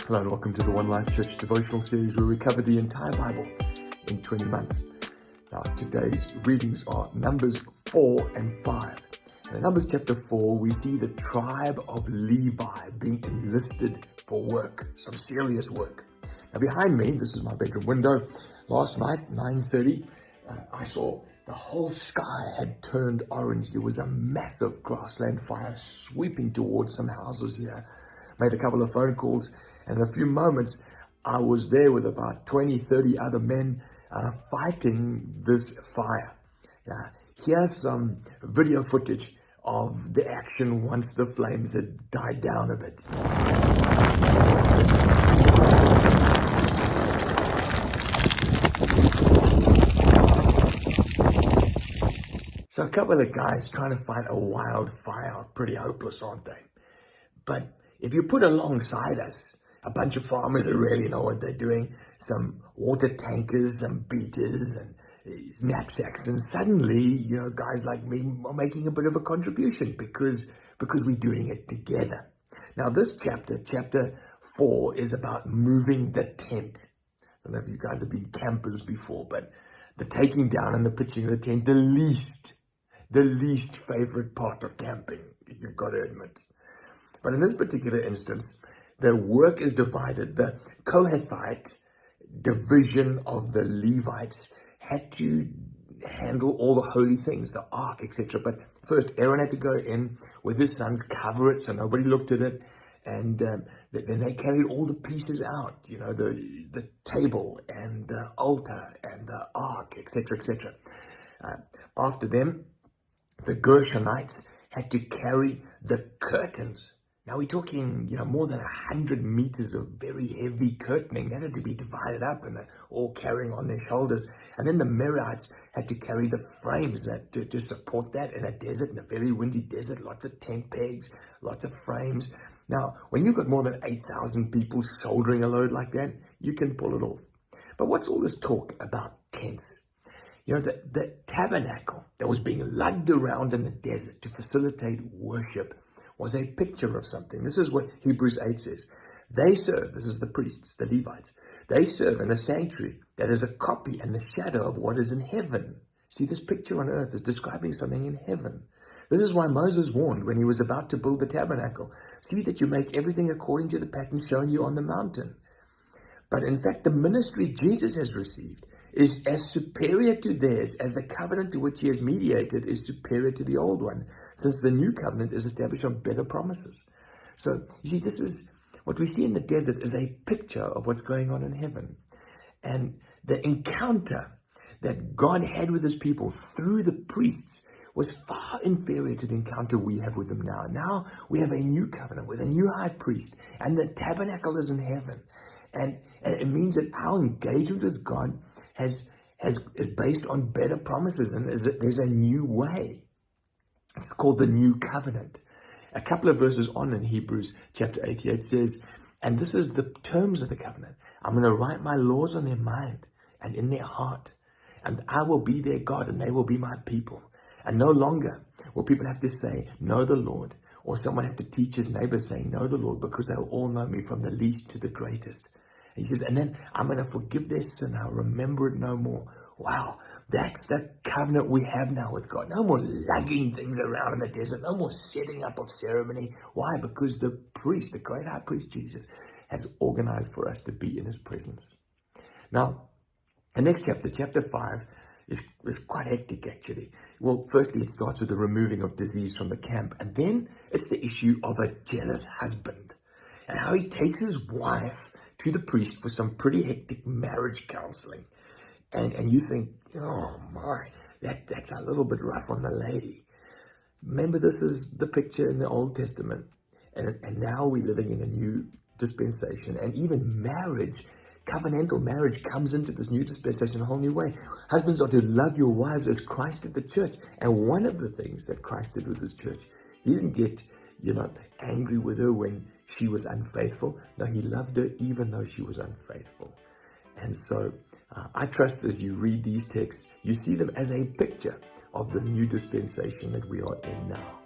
Hello and welcome to the One Life Church devotional series where we cover the entire Bible in 20 months. Now today's readings are Numbers 4 and 5. And in Numbers chapter 4 we see the tribe of Levi being enlisted for work, some serious work. Now behind me, this is my bedroom window, last night 9:30 I saw the whole sky had turned orange. There was a massive grassland fire sweeping towards some houses here. Made a couple of phone calls, and in a few moments, I was there with about 20, 30 other men fighting this fire. Here's some video footage of the action once the flames had died down a bit. So a couple of guys trying to fight a wildfire are pretty hopeless, aren't they? But if you put alongside us a bunch of farmers that really know what they're doing, some water tankers, some beaters, and knapsacks, and suddenly, guys like me are making a bit of a contribution because we're doing it together. Now, this chapter 4, is about moving the tent. I don't know if you guys have been campers before, but the taking down and the pitching of the tent, the least favorite part of camping, you've got to admit. But in this particular instance, the work is divided. The Kohathite division of the Levites had to handle all the holy things, the ark, etc. But first, Aaron had to go in with his sons, cover it so nobody looked at it. And then they carried all the pieces out, the table and the altar and the ark, etc., etc. After them, the Gershonites had to carry the curtains. Now we're talking, more than 100 meters of very heavy curtaining that had to be divided up, and they're all carrying on their shoulders. And then the Merarites had to carry the frames to support that in a desert, in a very windy desert, lots of tent pegs, lots of frames. Now, when you've got more than 8,000 people shouldering a load like that, you can pull it off. But what's all this talk about tents? The tabernacle that was being lugged around in the desert to facilitate worship was a picture of something. This is what Hebrews 8 says. They serve, this is the priests, the Levites, they serve in a sanctuary that is a copy and the shadow of what is in heaven. See, this picture on earth is describing something in heaven. This is why Moses warned when he was about to build the tabernacle, see that you make everything according to the pattern shown you on the mountain. But in fact, the ministry Jesus has received is as superior to theirs as the covenant to which he has mediated is superior to the old one, since the new covenant is established on better promises. So, you see, this is what we see in the desert is a picture of what's going on in heaven. And the encounter that God had with his people through the priests was far inferior to the encounter we have with them now. Now we have a new covenant with a new high priest, and the tabernacle is in heaven. And it means that our engagement with God is based on better promises, and there's a new way. It's called the new covenant. A couple of verses on in Hebrews chapter 88 says, and this is the terms of the covenant. I'm going to write my laws on their mind and in their heart, and I will be their God, and they will be my people. And no longer will people have to say, know the Lord, or someone have to teach his neighbor saying, know the Lord, because they will all know me from the least to the greatest. And he says, and then I'm going to forgive their sin. I'll remember it no more. Wow, that's the covenant we have now with God. No more lugging things around in the desert. No more setting up of ceremony. Why? Because the priest, the great high priest Jesus, has organized for us to be in his presence. Now, the next chapter, chapter 5, is quite hectic, actually. Well, firstly, it starts with the removing of disease from the camp. And then it's the issue of a jealous husband and how he takes his wife to the priest for some pretty hectic marriage counseling. And you think, oh my, that's a little bit rough on the lady. Remember, this is the picture in the Old Testament. And now we're living in a new dispensation. And even marriage, covenantal marriage, comes into this new dispensation in a whole new way. Husbands are to love your wives as Christ did the church. And one of the things that Christ did with his church, he didn't get, angry with her when she was unfaithful. No, he loved her even though she was unfaithful. And so I trust as you read these texts, you see them as a picture of the new dispensation that we are in now.